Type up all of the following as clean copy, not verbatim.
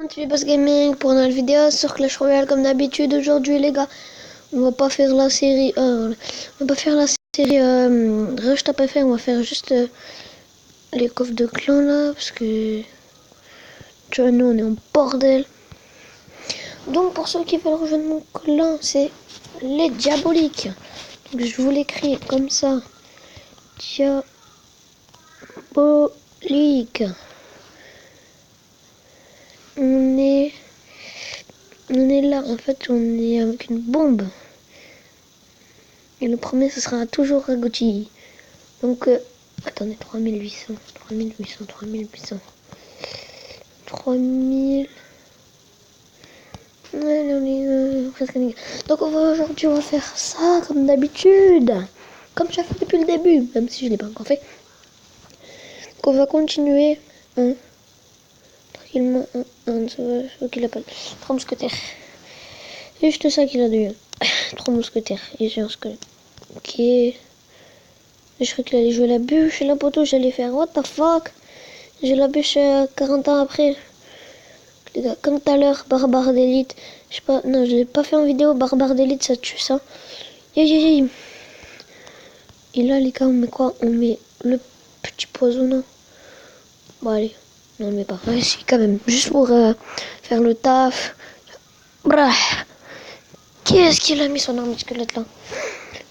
Bass Gaming pour une nouvelle vidéo sur Clash Royale comme d'habitude. Aujourd'hui les gars, on va pas faire la série Rush Top FR, on va faire juste les coffres de clan là parce que tu vois nous on est en bordel. Donc pour ceux qui veulent rejoindre mon clan, c'est les diaboliques. Donc je vous l'écris comme ça. Diabolique. On est là, en fait, on est avec une bombe. Et le premier, ce sera toujours Ragoti. Donc, attendez, 3800, 3000. Ouais, on est presque. Donc, aujourd'hui, on va faire ça comme d'habitude. Comme j'ai fait depuis le début, même si je ne l'ai pas encore fait. Donc, on va continuer. Tranquillement. Ok, il appelle. 3 mousquetaires. C'est juste ça qu'il a de 3 mousquetaires. Et j'ai un squelette. Ok. Je crois qu'il allait jouer la bûche et la poteau, j'allais faire what the fuck. J'ai la bûche 40 ans après. Les gars, comme tout à l'heure, barbare d'élite. Je sais pas, non, je l'ai pas fait en vidéo. Barbare d'élite, ça tue ça. Et là, les gars, on met quoi? On met le petit poison, non? Bon, allez, non, on met pas. Ouais, si, quand même. Juste pour faire le taf. Brah. Qu'est-ce qu'il a mis son arme de squelette là?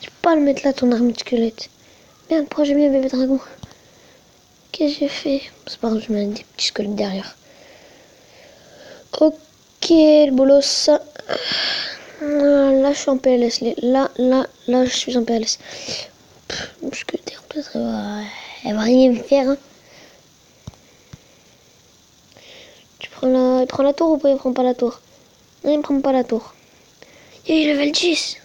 Je peux pas le mettre là, ton arme de squelette. Merde, pourquoi j'ai mis un bébé dragon? Qu'est-ce que j'ai fait? C'est pas grave, je mets des petits squelettes derrière. Ok, le bolos. Là, je suis en PLS. Là, je suis en PLS. Parce que peut-être elle va rien me faire. Hein. Il prend la tour ou pas? Il prend pas la tour? Non, il prend pas la tour. Il est level 10.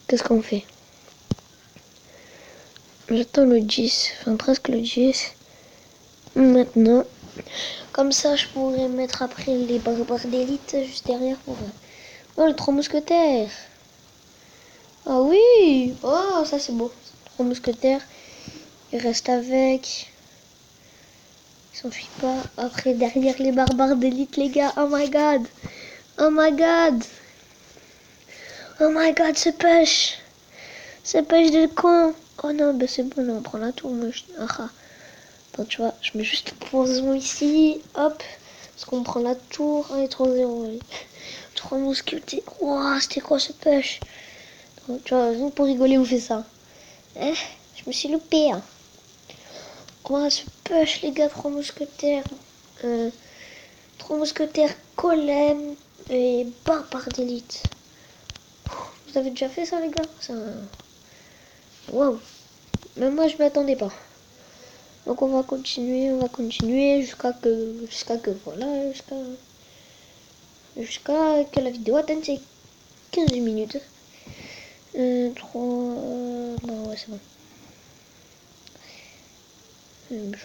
Qu'est-ce qu'on fait? J'attends le 10. Enfin, presque le 10. Maintenant. Comme ça, je pourrais mettre après les barbares d'élite juste derrière pour... Oh, le 3 mousquetaires. Ah oui. Oh, ça c'est beau. 3 mousquetaires. Il reste avec. Il s'enfuit pas. Après, derrière les barbares d'élite, les gars. Oh my god. Oh my god. Oh my god, ce pêche. Ce pêche de con. Oh non, bah c'est bon, là, on prend la tour. Moi, ah. Attends, tu vois, je mets juste le poison ici. Hop. Parce qu'on prend la tour. 1 et 3-0. 3 mousquetaires. Wow, c'était quoi ce pêche? Tu vois, rien pour rigoler, on fait ça. Eh, je me suis loupé. Hein. Oh, ce push, les gars, 3 mousquetaires. 3 mousquetaires, Golem et barbare d'élite. Vous avez déjà fait ça, les gars? Waouh. Même moi, je m'attendais pas. Donc, on va continuer jusqu'à que la vidéo atteigne ses 15 minutes. 3... non, ouais, c'est bon. Il va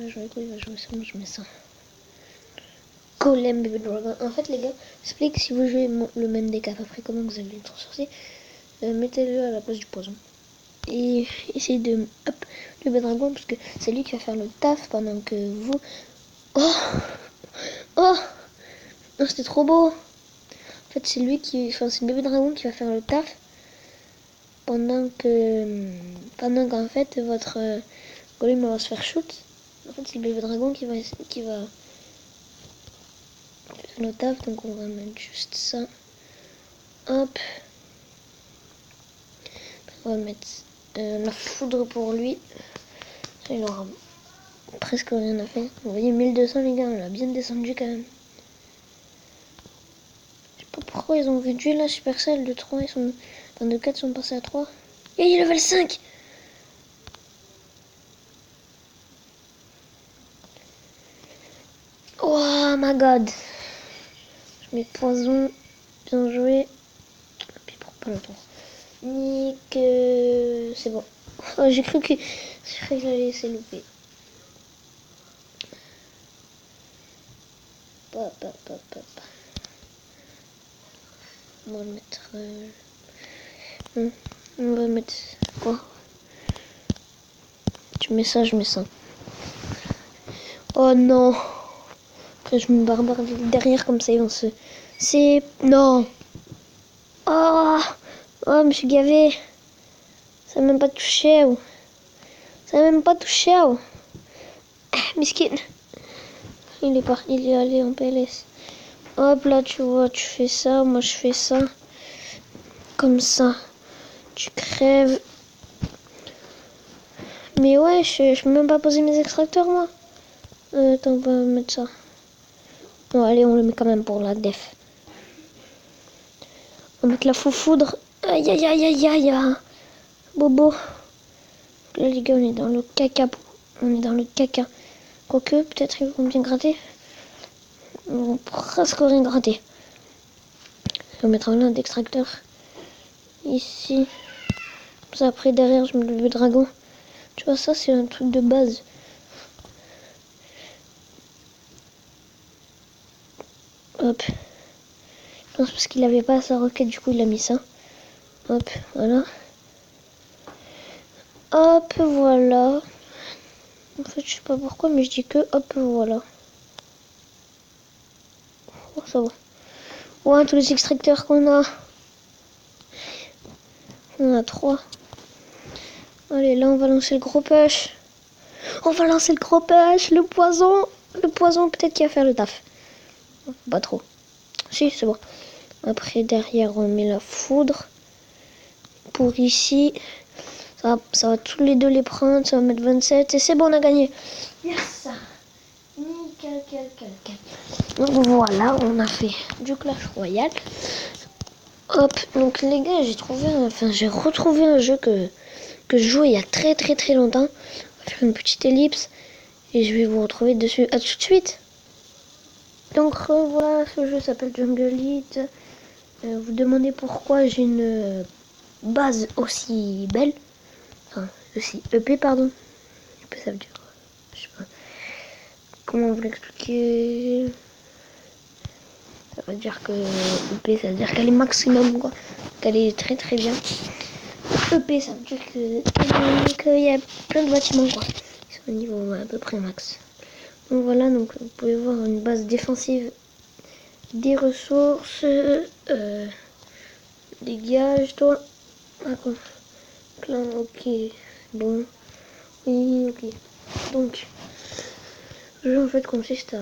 jouer quoi? Il va jouer ça, moi je mets ça. Golem Baby Dragon. En fait, les gars, j'explique si vous jouez le même deck à peu près comment vous allez le transformer. Mettez-le à la place du poison. Et essayez de... Hop, le Baby Dragon, parce que c'est lui qui va faire le taf pendant que vous... Oh. Oh. Non, c'était trop beau. En fait, c'est lui qui... Enfin, c'est le Baby Dragon qui va faire le taf pendant qu'en fait, votre golem va se faire shoot. En fait, c'est le Baby Dragon qui va faire le taf, donc on va mettre juste ça. Hop. On va mettre la foudre pour lui. Ça, il aura presque rien à faire. Vous voyez, 1200 les gars, on l'a bien descendu quand même. Je sais pas pourquoi ils ont réduit la Supercell de 3, ils sont... Enfin, de 4 ils sont passés à 3. Et il est level 5. Oh my god. Je mets poison. Bien joué. Puis pour pas longtemps. Nick, c'est bon. Oh, j'ai cru qu'il allait laisser louper. Hop. On va mettre... on va mettre quoi? Tu mets ça, je mets ça. Oh non. Après, je me barre derrière comme ça, ils vont se... C'est... Non. Oh, oh, je me suis gavé. Ça n'a même pas touché. Oh. Ça n'a même pas touché. Oh. Miskin. Il est allé en PLS. Hop, là, tu vois, tu fais ça. Moi, je fais ça. Comme ça. Tu crèves. Mais ouais, je peux même pas poser mes extracteurs, moi. Attends, on va mettre ça. Bon, allez, on le met quand même pour la def. On va mettre la faux foudre. Aïe, aïe, aïe, aïe, aïe. Bobo. Là, les gars, on est dans le caca. On est dans le caca. Quoique, peut-être ils vont bien gratter. Ils vont presque rien gratter. Je vais mettre un d'extracteur. Ici. Ça, après, derrière, je mets le dragon. Tu vois, ça, c'est un truc de base. Hop. Je pense parce qu'il avait pas sa roquette, du coup, il a mis ça. Hop, voilà. Hop, voilà. En fait, je sais pas pourquoi, mais je dis que hop, voilà. Oh, ça va. Ouais, tous les extracteurs qu'on a. On a 3. Allez, là, on va lancer le gros push. On va lancer le gros push, le poison. Le poison, peut-être qu'il va faire le taf. Pas trop. Si, c'est bon. Après, derrière, on met la foudre. Pour ici. Ça va tous les deux les prendre. Ça va mettre 27. Et c'est bon, on a gagné. Yes. Nickel, nickel. Donc voilà, on a fait du Clash Royale. Hop, donc les gars, j'ai retrouvé un jeu que je jouais il y a très très très longtemps. On va faire une petite ellipse et je vais vous retrouver dessus. À tout de suite. Donc voilà, ce jeu s'appelle Jungle Heat. Vous demandez pourquoi j'ai une base aussi belle. Enfin, aussi EP, pardon. EP, ça veut dire... Je sais pas. Comment vous l'expliquer? Ça veut dire que EP, ça veut dire qu'elle est maximum, quoi. Qu'elle est très très bien. EP, ça veut dire qu'il y a plein de bâtiments, quoi. Ils sont au niveau à peu près max. Donc voilà, donc vous pouvez voir une base défensive, des ressources, des gages, toi. Ah, quoi. Plein, ok. Bon. Oui, ok. Donc, le jeu en fait consiste à...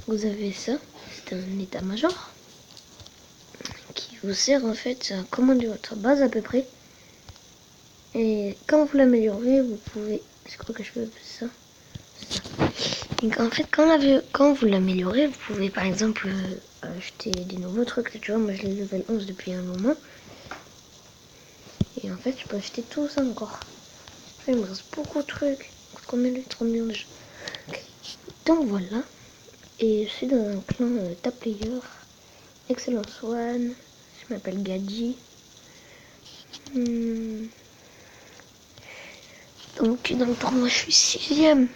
Vous avez ça, c'est un état-major qui vous sert en fait à commander votre base à peu près. Et quand vous l'améliorez, vous pouvez... C'est quoi que je peux faire ça? Donc en fait, quand vous l'améliorez, vous pouvez par exemple acheter des nouveaux trucs. Tu vois, moi je l'ai level 11 depuis un moment. Et en fait, je peux acheter tout ça encore. Il me reste beaucoup de trucs. Combien de 30 millions déjà. Okay. Donc voilà. Et je suis dans un clan Tap Player. Excellence One. Je m'appelle Gadji. Donc dans le tournoi, je suis 6ème.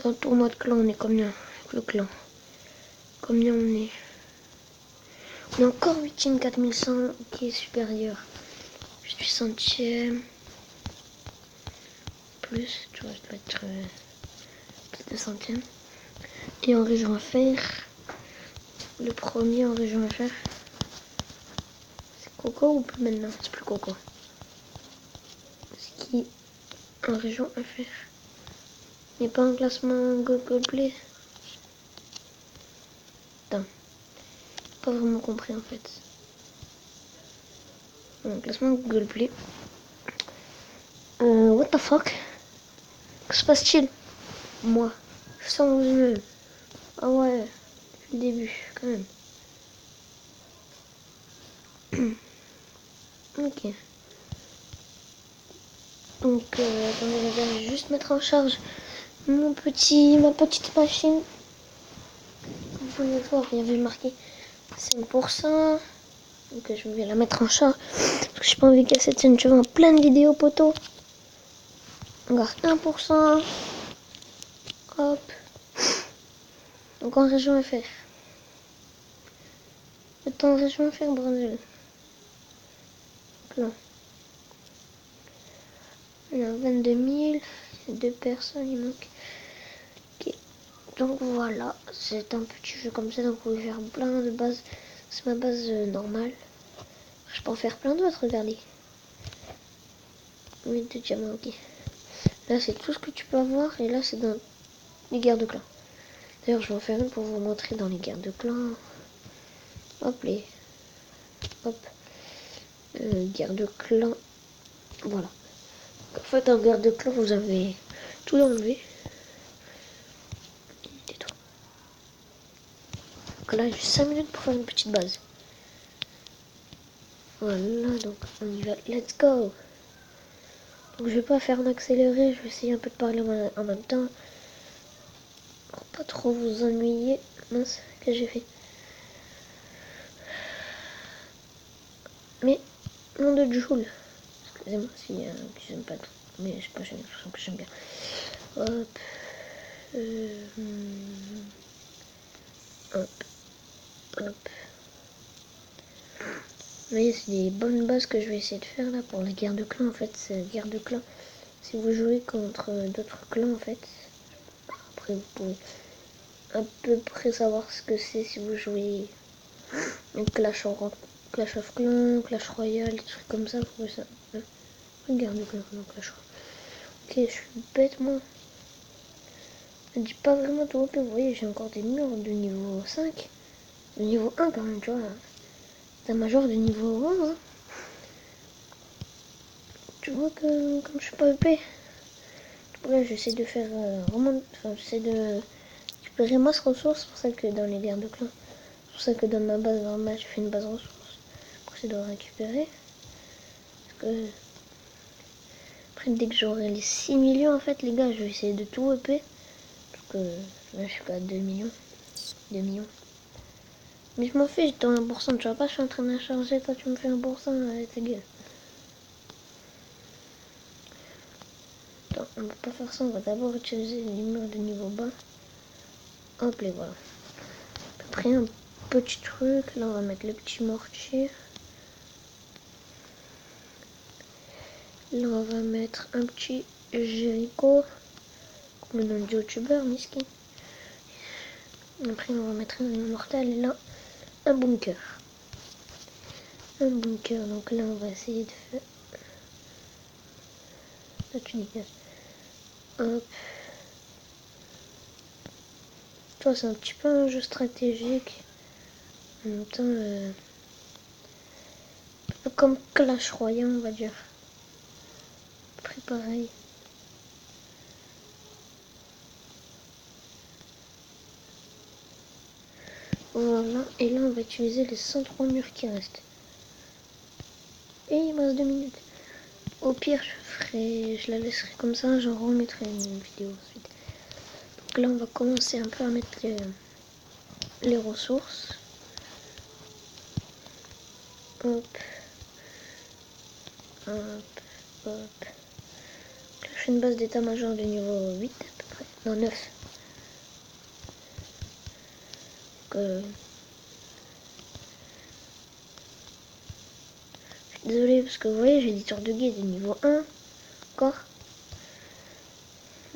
Un tournoi de clan, on est combien? Le clan. Combien on est? On est encore 8ème, 4100, qui est supérieur. Je suis 100ème. Plus, tu vois, je dois être plus de 100ème. Et en région FR, le premier en région FR, c'est Coco ou plus maintenant? C'est plus Coco. Ce qui en région FR n'est pas en classement Google Play. Putain, pas vraiment compris en fait. Un classement Google Play. What the fuck? Que se passe-t-il? Moi, 111 000. Ah ouais, depuis le début, quand même. Ok. Donc, attendez, je vais juste mettre en charge ma petite machine. Vous pouvez voir, il y avait marqué 5%. Donc, je vais la mettre en charge. Parce que j'ai pas envie qu'elle s'éteigne. Tu vois, en pleine vidéo, poteau. Encore 1%. Hop. Donc, en région FR. Le en région FR, bordel. Là. Il y a 22 000. 2 personnes, il manque. Ok. Donc voilà, c'est un petit jeu comme ça, donc vous pouvez faire plein de bases. C'est ma base normale. Je peux en faire plein d'autres, regardez. 8 de diamants, ok. Là c'est tout ce que tu peux avoir, et là c'est dans les guerres de clans. D'ailleurs je vais en faire une pour vous montrer dans les guerres de clans. Hop les. Hop. Guerre de clans. Voilà. En fait en guerre de clans vous avez tout enlevé. Tais-toi. Donc là j'ai 5 minutes pour faire une petite base. Voilà, donc on y va. Let's go. Donc je vais pas faire en accéléré, je vais essayer un peu de parler en même temps. Pour pas trop vous ennuyer. Mince, qu'est-ce que j'ai fait? Mais, nom de Joule. Excusez-moi si j'aime pas trop. Mais je sais pas, j'ai l'impression que j'aime bien. Hop. Hop. Hop. Vous voyez, c'est des bonnes bases que je vais essayer de faire là pour la guerre de clans. En fait, c'est la guerre de clans. Si vous jouez contre d'autres clans, en fait, après vous pouvez à peu près savoir ce que c'est si vous jouez Clash of Clans, Clash Royale, des trucs comme ça. Pour ça. Guerre de clans, non Clash Royale. Ok, je suis bête moi. Je dis pas vraiment tout OP, vous voyez, j'ai encore des murs de niveau 5. De niveau 1 quand même, tu vois. C'est un major de niveau 1, hein. Tu vois que comme je suis pas OP. Là j'essaie de faire j'essaie de récupérer masse ressources. C'est pour ça que dans les guerres de clans, c'est pour ça que dans ma base normale j'ai fait une base ressources pour essayer de récupérer. Parce que après dès que j'aurai les 6 millions en fait les gars, je vais essayer de tout EP. Parce que là je suis pas à 2 millions. 2 millions. Mais je m'en fiche dans 1%, tu vois pas, je suis en train de la charger, toi tu me fais 1% avec ta gueule. Attends, on va pas faire ça, on va d'abord utiliser les murs de niveau bas. Hop, les voilà. Après un petit truc, là on va mettre le petit mortier. Là on va mettre un petit Jericho, comme le nom du youtubeur, Miski. Après on va mettre un immortel et là un bunker. Un bunker, donc là on va essayer de faire... Là tu dégages. Hop. Toi c'est un petit peu un jeu stratégique. En même temps, un peu comme Clash Royale on va dire. Après pareil. Voilà, et là on va utiliser les 103 murs qui restent. Et il me reste 2 minutes. Au pire, je la laisserai comme ça, j'en remettrai une vidéo ensuite. Donc là on va commencer un peu à mettre les ressources. Hop. Hop. Hop. Là je fais une base d'état-major de niveau 8 à peu près. Non, 9. Donc, désolée parce que vous voyez, j'ai des tours de guide de niveau 1. Encore.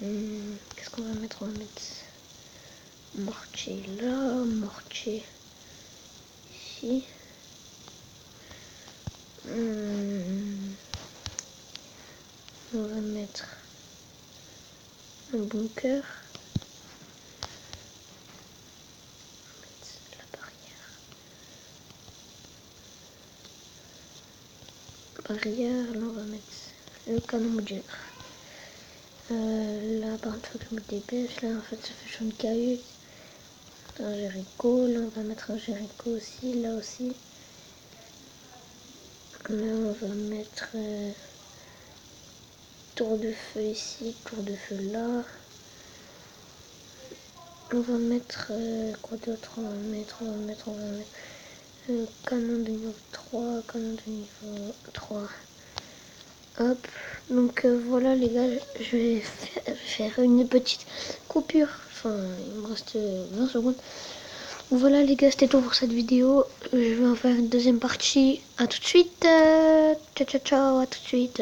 Qu'est-ce qu'on va mettre? On va mettre mortier là, mortier ici. On va mettre un bunker. On va mettre la barrière. Là on va mettre le canon modulaire. Là par contre faut que je me dépêche. Là en fait ça fait chaud une cahute. Un Jericho. Là on va mettre un Jericho aussi. Là aussi. Là on va mettre tour de feu ici. Tour de feu là. On va mettre quoi d'autre? On va mettre canon de niveau 3, canon de niveau 3. Hop, donc voilà les gars, je vais faire une petite coupure. Enfin, il me reste 20 secondes. Voilà les gars, c'était tout pour cette vidéo. Je vais en faire une deuxième partie. A tout de suite. Ciao ciao ciao, à tout de suite.